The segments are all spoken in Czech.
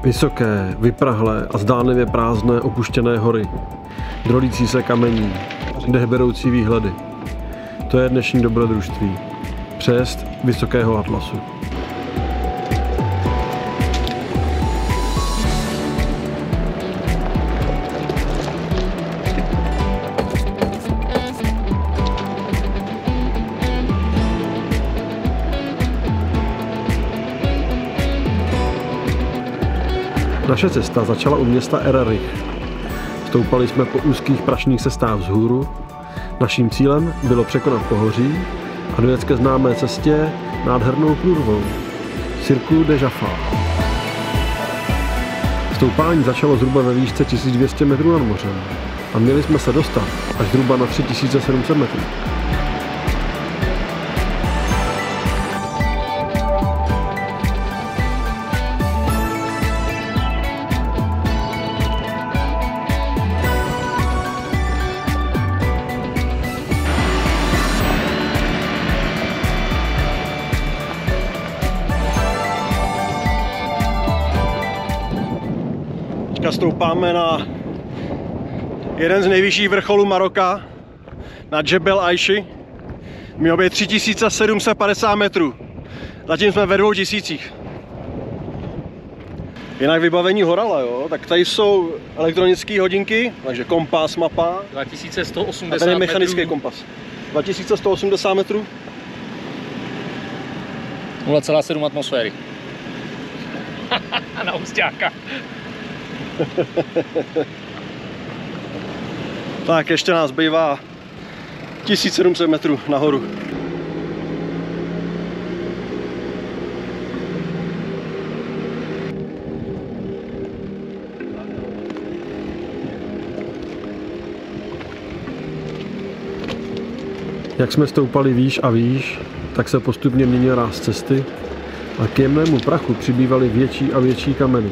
Vysoké, vyprahlé a zdánlivě prázdné opuštěné hory, drolící se kamení, dechberoucí výhledy. To je dnešní dobrodružství. Přejezd Vysokého Atlasu. Naše cesta začala u města Ererich. Stoupali jsme po úzkých prašných cestách vzhůru. Naším cílem bylo překonat pohoří a dojet ke známé cestě nádhernou průrvou Cirque de Jaffa. Stoupání začalo zhruba ve výšce 1200 metrů nad mořem a měli jsme se dostat až zhruba na 3700 metrů. Stoupáme na jeden z nejvyšších vrcholů Maroka, na Džebel Aiši. Mělo být 3750 metrů. Zatím jsme ve 2000. Jinak vybavení horala, jo? Tak tady jsou elektronické hodinky, takže kompas, mapa. 2180 a tady je mechanický metrů. kompas. 2180 metrů. 0,7 atmosféry. Na úsťáka. Tak ještě nás bývá 1700 metrů nahoru. Jak jsme stoupali výš a výš, tak se postupně měnil ráz cesty a k jemnému prachu přibývaly větší a větší kameny.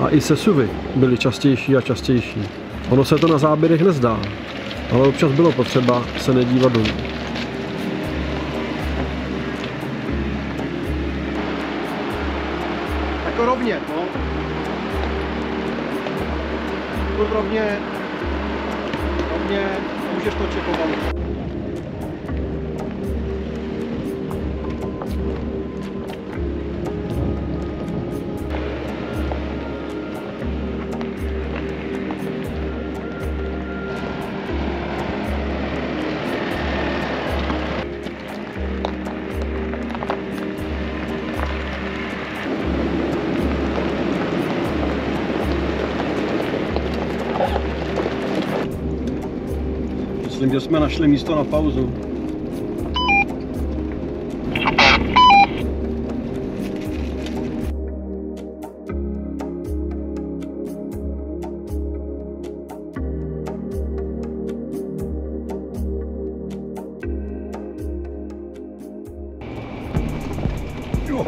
A i sesuvy byly častější a častější. Ono se to na záběrech nezdá, ale občas bylo potřeba se nedívat dolů. Jako rovně, no. Rovně, můžeš točit pomalu. Myslím, že jsme našli místo na pauzu. Jo.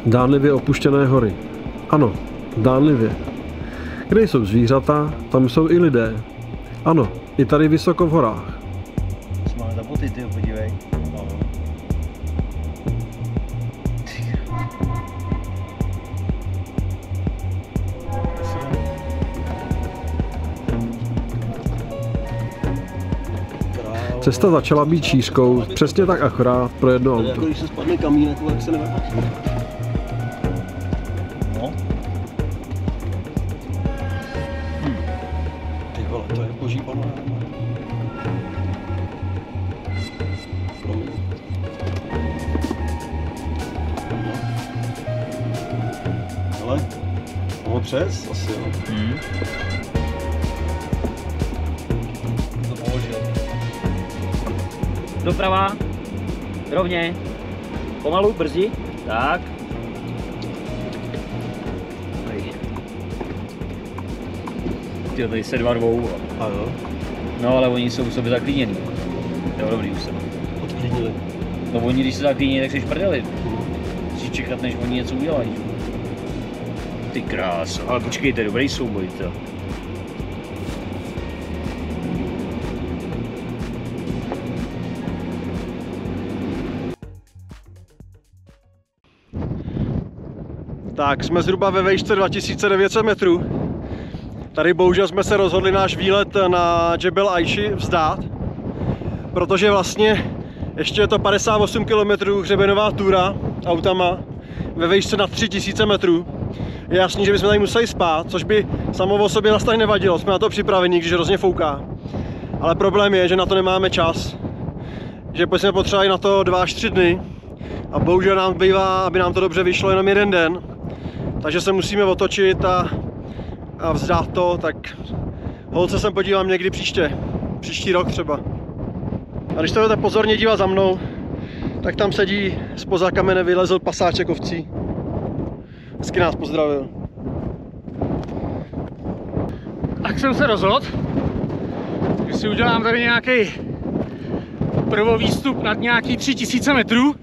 Zdánlivě opuštěné hory. Ano, zdánlivě. Kde jsou zvířata, tam jsou i lidé. Ano, i tady vysoko v horách. Co máme za boty, tyjo, podívej. No. Cesta začala být šířkou, přesně tak akorát pro jedno auto. Jako když se spadne kamínek, tak se nevrátí. No. Ty vole, to je boží panoráma. Ale, no přes, asi jo. doprava, rovně, pomalu, brzdi, tak. Ty tady se dva rvou. Ano. No ale oni jsou u sobě zaklíněni. Jo, dobrý už jsem. Odklidnili. No oni když se zaklíněni, tak seš prdeli. Musíš čekat, než oni něco udělají. Ty kráso, ale počkejte, dobrý souboj to. Tak, jsme zhruba ve výšce 2900 metrů. Tady bohužel jsme se rozhodli náš výlet na Jebel Aishi vzdát, protože vlastně ještě je to 58 km hřebenová túra autama ve výšce na 3000 metrů. Je jasný, že bychom tady museli spát, což by samo o sobě nás tak nevadilo, jsme na to připraveni, když hrozně fouká. Ale problém je, že na to nemáme čas, že jsme potřebovali na to 2 až 3 dny a bohužel nám bývá, aby nám to dobře vyšlo, jenom 1 den. Takže se musíme otočit a vzdát to, tak holce se podívám někdy příští rok třeba. A když to budete pozorně dívat za mnou, tak tam sedí spoza kamene, vylezl pasáček ovcí. Hezky nás pozdravil. Tak jsem se rozhodl, že si udělám tady nějaký prvovýstup nad nějaký 3000 metrů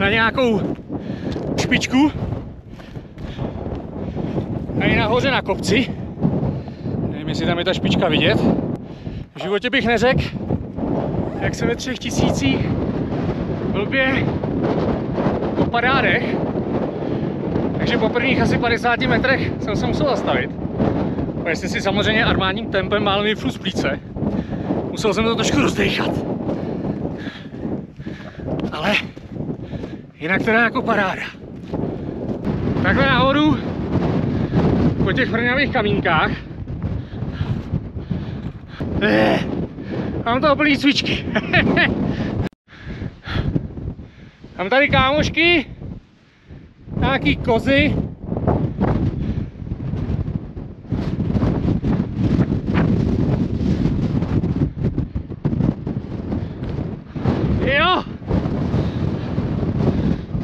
na nějakou špičku. Tady nahoře na kopci. Nevím, jestli tam je ta špička vidět. V životě bych neřekl, jak se ve 3000 blbě po padárech. Takže po prvních asi 50 metrech jsem se musel zastavit. Protože jsem si samozřejmě armádním tempem málem vypnul z plíce. Musel jsem to trošku rozdechat. Ale jinak teda jako paráda. Takhle nahoru po těch frňavých kamínkách. Mám toho plný cvičky. Mám tady kámošky, nějaký kozy. Jo!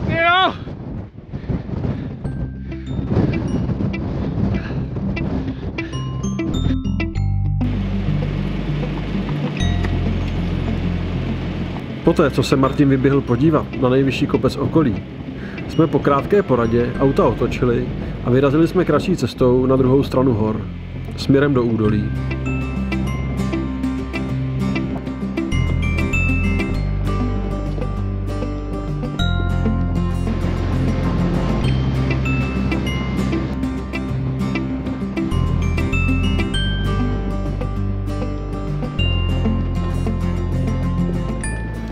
Jo! Poté, co se Martin vyběhl podívat na nejvyšší kopec okolí, jsme po krátké poradě auta otočili a vyrazili jsme kratší cestou na druhou stranu hor, směrem do údolí.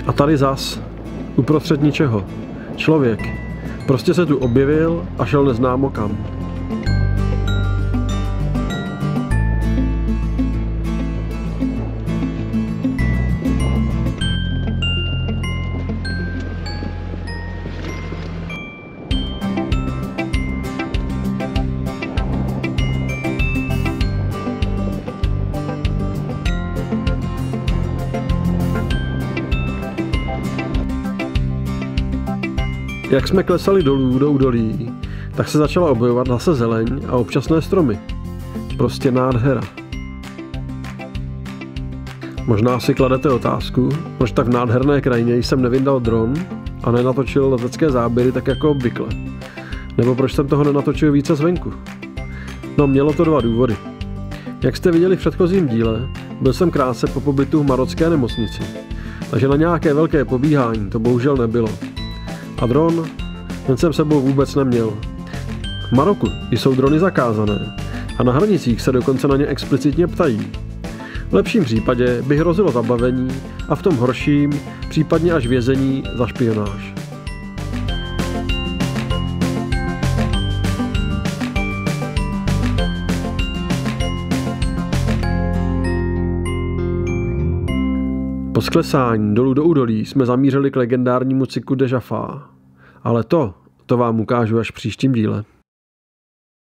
A tady zas, uprostřed ničeho, člověk prostě se tu objevil a šel neznámo kam. Jak jsme klesali dolů do údolí, tak se začala objevovat zase zeleň a občasné stromy. Prostě nádhera. Možná si kladete otázku, proč tak v nádherné krajině jsem nevyndal dron a nenatočil letecké záběry tak jako obvykle. Nebo proč jsem toho nenatočil více zvenku. No, mělo to 2 důvody. Jak jste viděli v předchozím díle, byl jsem krátce po pobytu v marocké nemocnici, takže na nějaké velké pobíhání to bohužel nebylo. A dron, ten jsem sebou vůbec neměl. V Maroku jsou drony zakázané a na hranicích se dokonce na ně explicitně ptají. V lepším případě by hrozilo zabavení a v tom horším případně až vězení za špionáž. Po sklesání dolů do údolí jsme zamířili k legendárnímu cyklu de Jaffa. Ale to vám ukážu až v příštím díle.